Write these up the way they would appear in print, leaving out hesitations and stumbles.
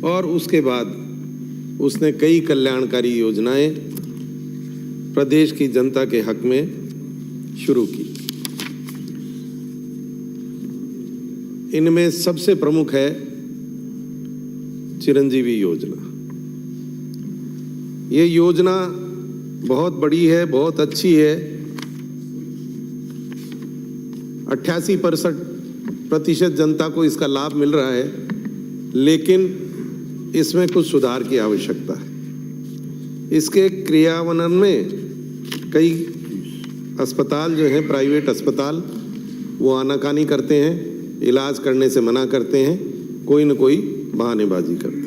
और उसके बाद उसने कई कल्याणकारी योजनाएं प्रदेश की जनता के हक में शुरू की। इनमें सबसे प्रमुख है चिरंजीवी योजना। ये योजना बहुत बड़ी है, बहुत अच्छी है। 88% जनता को इसका लाभ मिल रहा है, लेकिन इसमें कुछ सुधार की आवश्यकता है। इसके क्रियान्वयन में कई अस्पताल जो हैं, प्राइवेट अस्पताल, वो आनाकानी करते हैं, इलाज करने से मना करते हैं, कोई न कोई बहानेबाजी करते हैं।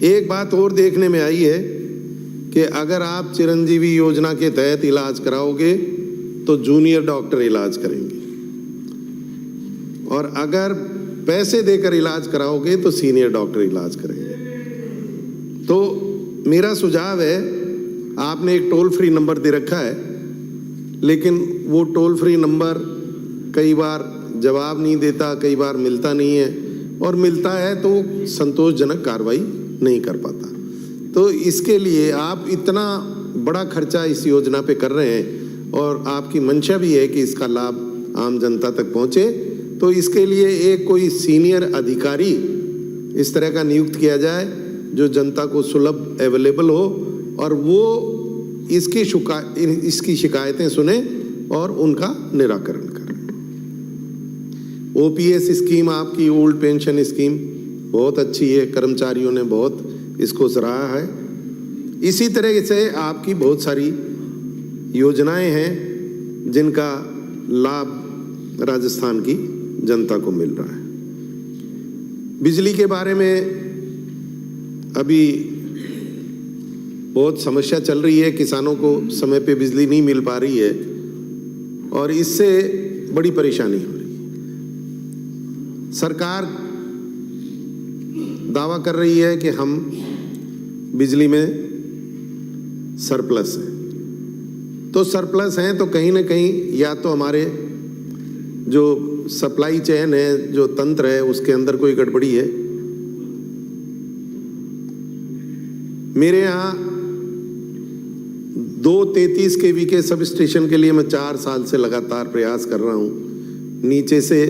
एक बात और देखने में आई है कि अगर आप चिरंजीवी योजना के तहत इलाज कराओगे तो जूनियर डॉक्टर इलाज करेंगे, और अगर पैसे देकर इलाज कराओगे तो सीनियर डॉक्टर इलाज करेंगे। तो मेरा सुझाव है, आपने एक टोल फ्री नंबर दे रखा है, लेकिन वो टोल फ्री नंबर कई बार जवाब नहीं देता, कई बार मिलता नहीं है, और मिलता है तो संतोषजनक कार्रवाई नहीं कर पाता। तो इसके लिए आप इतना बड़ा खर्चा इस योजना पे कर रहे हैं और आपकी मंशा भी है कि इसका लाभ आम जनता तक पहुंचे, तो इसके लिए एक कोई सीनियर अधिकारी इस तरह का नियुक्त किया जाए जो जनता को सुलभ अवेलेबल हो, और वो इसकी शिकायतें सुने और उनका निराकरण करें। ओपीएस स्कीम, आपकी ओल्ड पेंशन स्कीम, बहुत अच्छी है, कर्मचारियों ने बहुत इसको सराहा है। इसी तरह से आपकी बहुत सारी योजनाएं हैं जिनका लाभ राजस्थान की जनता को मिल रहा है। बिजली के बारे में अभी बहुत समस्या चल रही है, किसानों को समय पे बिजली नहीं मिल पा रही है और इससे बड़ी परेशानी हो रही है। सरकार दावा कर रही है कि हम बिजली में सरप्लस है, तो सरप्लस हैं तो कहीं ना कहीं या तो हमारे जो सप्लाई चेन है, जो तंत्र है, उसके अंदर कोई गड़बड़ी है। मेरे यहाँ 2 33 kV के सब स्टेशन के लिए मैं 4 साल से लगातार प्रयास कर रहा हूँ। नीचे से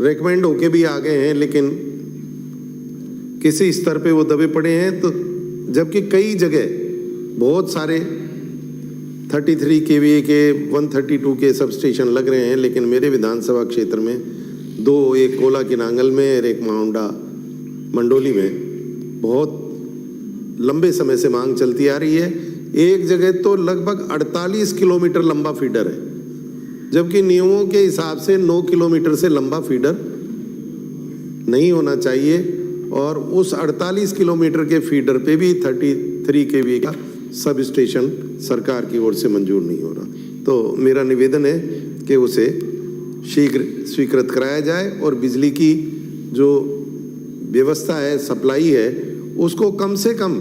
रेकमेंड होके भी आ गए हैं, लेकिन किसी स्तर पे वो दबे पड़े हैं। तो जबकि कई जगह बहुत सारे 33 kV के 132 के सब स्टेशन लग रहे हैं, लेकिन मेरे विधानसभा क्षेत्र में 2, एक कोला की नांगल में और एक माउंडा मंडोली में बहुत लंबे समय से मांग चलती आ रही है। एक जगह तो लगभग 48 किलोमीटर लंबा फीडर है, जबकि नियमों के हिसाब से 9 किलोमीटर से लंबा फीडर नहीं होना चाहिए, और उस 48 किलोमीटर के फीडर पे भी 33 kV का सब स्टेशन सरकार की ओर से मंजूर नहीं हो रहा। तो मेरा निवेदन है कि उसे शीघ्र स्वीकृत कराया जाए और बिजली की जो व्यवस्था है, सप्लाई है, उसको कम से कम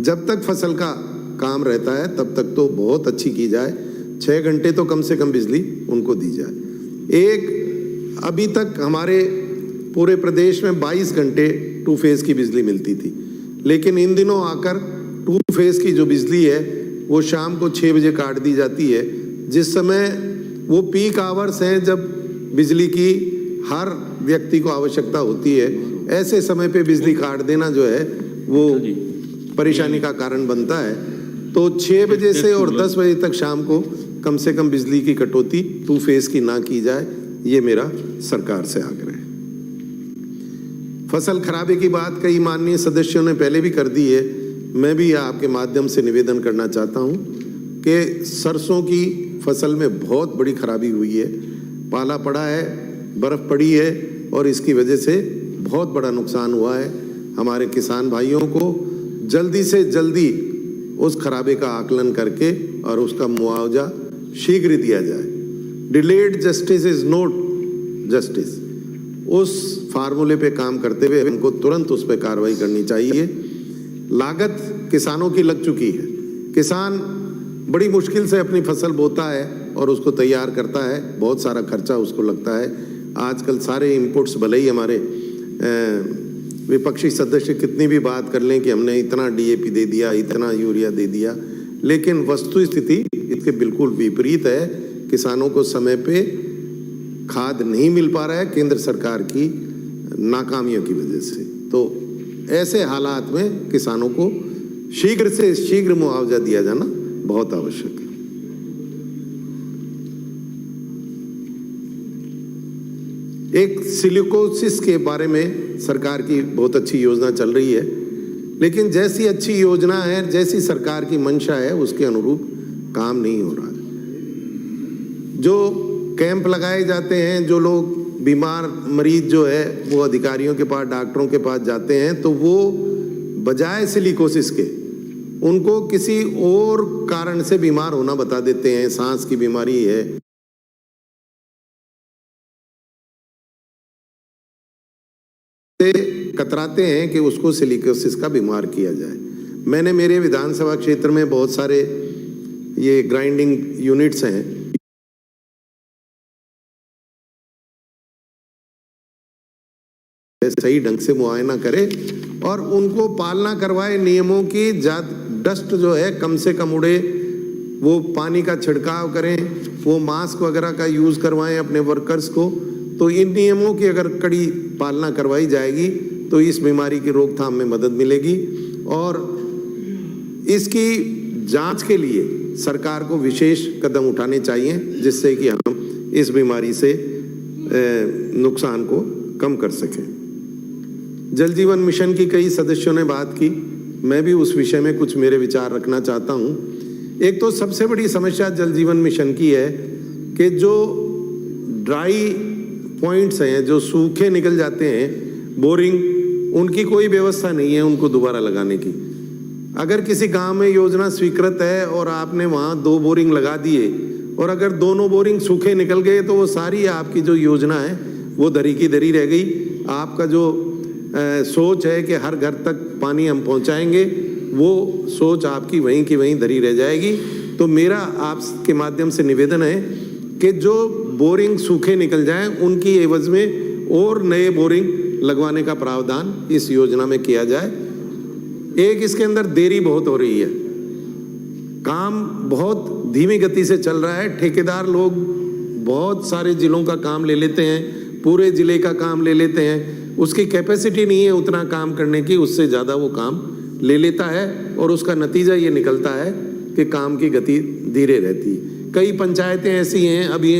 जब तक फसल का काम रहता है तब तक तो बहुत अच्छी की जाए। 6 घंटे तो कम से कम बिजली उनको दी जाए। अभी तक हमारे पूरे प्रदेश में 22 घंटे 2 फेज की बिजली मिलती थी, लेकिन इन दिनों आकर 2 फेज की जो बिजली है वो शाम को 6 बजे काट दी जाती है, जिस समय वो पीक आवर्स हैं जब बिजली की हर व्यक्ति को आवश्यकता होती है। ऐसे समय पे बिजली काट देना जो है वो परेशानी का कारण बनता है। तो 6 बजे से और 10 बजे तक शाम को कम से कम बिजली की कटौती 2 फेज की ना की जाए, ये मेरा सरकार से आग्रह है। फसल खराबे की बात कई माननीय सदस्यों ने पहले भी कर दी है। मैं भी आपके माध्यम से निवेदन करना चाहता हूं कि सरसों की फसल में बहुत बड़ी खराबी हुई है। पाला पड़ा है, बर्फ पड़ी है, और इसकी वजह से बहुत बड़ा नुकसान हुआ है। हमारे किसान भाइयों को जल्दी से जल्दी उस खराबे का आकलन करके और उसका मुआवजा शीघ्र दिया जाए। Delayed justice is not justice. उस फार्मूले पे काम करते हुए हमको तुरंत उस पर कार्रवाई करनी चाहिए। लागत किसानों की लग चुकी है। किसान बड़ी मुश्किल से अपनी फसल बोता है और उसको तैयार करता है, बहुत सारा खर्चा उसको लगता है। आजकल सारे इनपुट्स भले ही हमारे विपक्षी सदस्य कितनी भी बात कर लें कि हमने इतना डीएपी दे दिया, इतना यूरिया दे दिया, लेकिन वस्तु स्थिति इसके बिल्कुल विपरीत है। किसानों को समय पे खाद नहीं मिल पा रहा है केंद्र सरकार की नाकामियों की वजह से। तो ऐसे हालात में किसानों को शीघ्र से शीघ्र मुआवजा दिया जाना बहुत आवश्यक है। एक सिलिकोसिस के बारे में सरकार की बहुत अच्छी योजना चल रही है, लेकिन जैसी अच्छी योजना है, जैसी सरकार की मंशा है, उसके अनुरूप काम नहीं हो रहा है। जो कैंप लगाए जाते हैं, जो लोग बीमार मरीज जो है वो अधिकारियों के पास, डॉक्टरों के पास जाते हैं, तो वो बजाय सिलिकोसिस के उनको किसी और कारण से बीमार होना बता देते हैं। सांस की बीमारी है, कतराते हैं कि उसको सिलिकोसिस का बीमार किया जाए। मैंने मेरे विधानसभा क्षेत्र में बहुत सारे ये ग्राइंडिंग यूनिट्स हैं, सही ढंग से मुआयना करे और उनको पालना करवाए नियमों की। डस्ट जो है कम से कम उड़े, वो पानी का छिड़काव करें, वो मास्क वगैरह का यूज करवाएं अपने वर्कर्स को। तो इन नियमों की अगर कड़ी पालना करवाई जाएगी तो इस बीमारी की रोकथाम में मदद मिलेगी। और इसकी जांच के लिए सरकार को विशेष कदम उठाने चाहिए, जिससे कि हम इस बीमारी से नुकसान को कम कर सकें। जल जीवन मिशन की कई सदस्यों ने बात की, मैं भी उस विषय में कुछ मेरे विचार रखना चाहता हूं। एक तो सबसे बड़ी समस्या जल जीवन मिशन की है कि जो ड्राई पॉइंट्स हैं, जो सूखे निकल जाते हैं बोरिंग, उनकी कोई व्यवस्था नहीं है उनको दोबारा लगाने की। अगर किसी गांव में योजना स्वीकृत है और आपने वहां 2 बोरिंग लगा दिए और अगर दोनों बोरिंग सूखे निकल गए तो वो सारी आपकी जो योजना है वो धरी की धरी रह गई। आपका जो सोच है कि हर घर तक पानी हम पहुंचाएंगे, वो सोच आपकी वहीं की वहीं धरी रह जाएगी। तो मेरा आपके माध्यम से निवेदन है कि जो बोरिंग सूखे निकल जाएं उनकी एवज में और नए बोरिंग लगवाने का प्रावधान इस योजना में किया जाए। एक इसके अंदर देरी बहुत हो रही है, काम बहुत धीमी गति से चल रहा है। ठेकेदार लोग बहुत सारे जिलों का काम ले लेते हैं, पूरे जिले का काम ले लेते हैं, उसकी कैपेसिटी नहीं है उतना काम करने की, उससे ज़्यादा वो काम ले लेता है और उसका नतीजा ये निकलता है कि काम की गति धीरे रहती है। कई पंचायतें ऐसी हैं अभी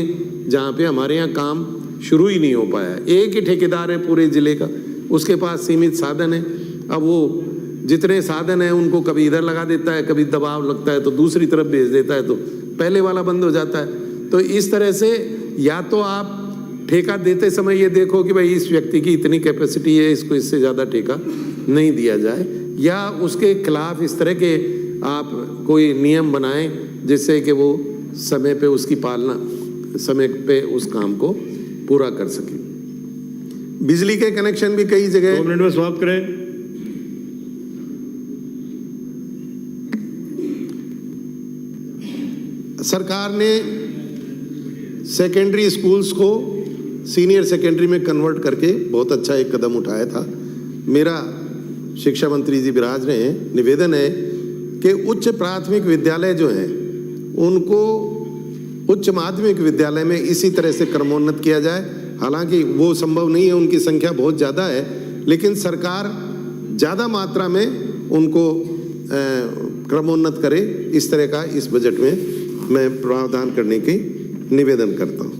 जहाँ पे हमारे यहाँ काम शुरू ही नहीं हो पाया। एक ही ठेकेदार है पूरे जिले का, उसके पास सीमित साधन है। अब वो जितने साधन हैं उनको कभी इधर लगा देता है, कभी दबाव लगता है तो दूसरी तरफ भेज देता है, तो पहले वाला बंद हो जाता है। तो इस तरह से या तो आप ठेका देते समय ये देखो कि भाई इस व्यक्ति की इतनी कैपेसिटी है, इसको इससे ज़्यादा ठेका नहीं दिया जाए, या उसके खिलाफ इस तरह के आप कोई नियम बनाएं जिससे कि वो समय पे उसकी पालना, समय पे उस काम को पूरा कर सके। बिजली के कनेक्शन भी कई जगह 2 मिनट में समाप्त करें। सरकार ने सेकेंडरी स्कूल्स को सीनियर सेकेंडरी में कन्वर्ट करके बहुत अच्छा एक कदम उठाया था। मेरा शिक्षा मंत्री जी विराज रहे हैं, निवेदन है कि उच्च प्राथमिक विद्यालय जो हैं उनको उच्च माध्यमिक विद्यालय में इसी तरह से क्रमोन्नत किया जाए। हालांकि वो संभव नहीं है, उनकी संख्या बहुत ज़्यादा है, लेकिन सरकार ज़्यादा मात्रा में उनको क्रमोन्नत करे, इस तरह का इस बजट में मैं प्रावधान करने की निवेदन करता हूँ।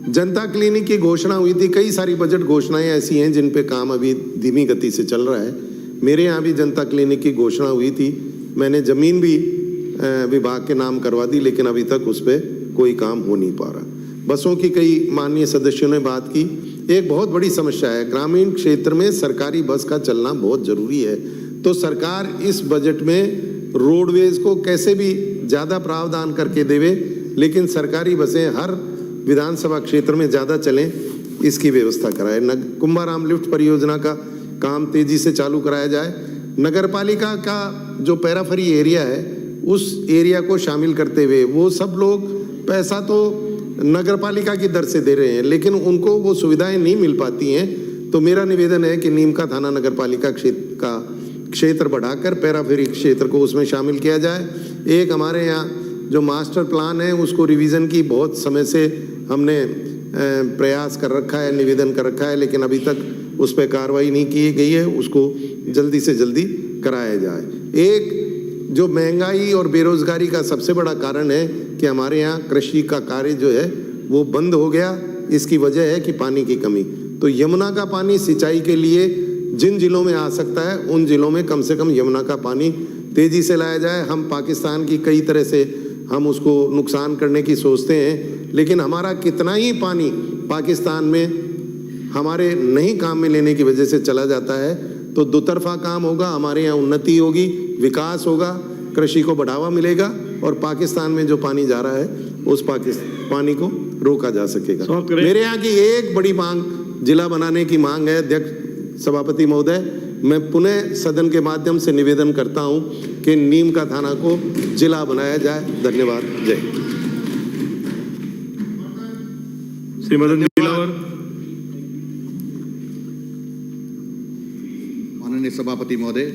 जनता क्लिनिक की घोषणा हुई थी, कई सारी बजट घोषणाएं ऐसी हैं जिन पे काम अभी धीमी गति से चल रहा है। मेरे यहाँ भी जनता क्लिनिक की घोषणा हुई थी, मैंने ज़मीन भी विभाग के नाम करवा दी, लेकिन अभी तक उस पर कोई काम हो नहीं पा रहा। बसों की कई माननीय सदस्यों ने बात की। एक बहुत बड़ी समस्या है, ग्रामीण क्षेत्र में सरकारी बस का चलना बहुत ज़रूरी है। तो सरकार इस बजट में रोडवेज को कैसे भी ज़्यादा प्रावधान करके देवे, लेकिन सरकारी बसें हर विधानसभा क्षेत्र में ज़्यादा चलें, इसकी व्यवस्था कराए। कुंभाराम लिफ्ट परियोजना का काम तेजी से चालू कराया जाए। नगरपालिका का जो पैराफरी एरिया है उस एरिया को शामिल करते हुए वो सब लोग पैसा तो नगरपालिका की दर से दे रहे हैं, लेकिन उनको वो सुविधाएं नहीं मिल पाती हैं। तो मेरा निवेदन है कि नीम का थाना नगरपालिका क्षेत्र बढ़ाकर पैराफेरी क्षेत्र को उसमें शामिल किया जाए। एक हमारे यहाँ जो मास्टर प्लान है उसको रिवीजन की बहुत समय से हमने प्रयास कर रखा है, निवेदन कर रखा है, लेकिन अभी तक उस पर कार्रवाई नहीं की गई है। उसको जल्दी से जल्दी कराया जाए। एक जो महंगाई और बेरोजगारी का सबसे बड़ा कारण है कि हमारे यहाँ कृषि का कार्य जो है वो बंद हो गया। इसकी वजह है कि पानी की कमी। तो यमुना का पानी सिंचाई के लिए जिन जिलों में आ सकता है उन जिलों में कम से कम यमुना का पानी तेजी से लाया जाए। हम पाकिस्तान की कई तरह से हम उसको नुकसान करने की सोचते हैं, लेकिन हमारा कितना ही पानी पाकिस्तान में हमारे नहीं काम में लेने की वजह से चला जाता है। तो दुतरफा काम होगा, हमारे यहाँ उन्नति होगी, विकास होगा, कृषि को बढ़ावा मिलेगा और पाकिस्तान में जो पानी जा रहा है उस पानी को रोका जा सकेगा। मेरे यहाँ की एक बड़ी मांग जिला बनाने की मांग है। अध्यक्ष सभापति महोदय, मैं पुनः सदन के माध्यम से निवेदन करता हूं कि नीम का थाना को जिला बनाया जाए। धन्यवाद। जय हिंद। श्री मदन दिलावर। माननीय सभापति महोदय,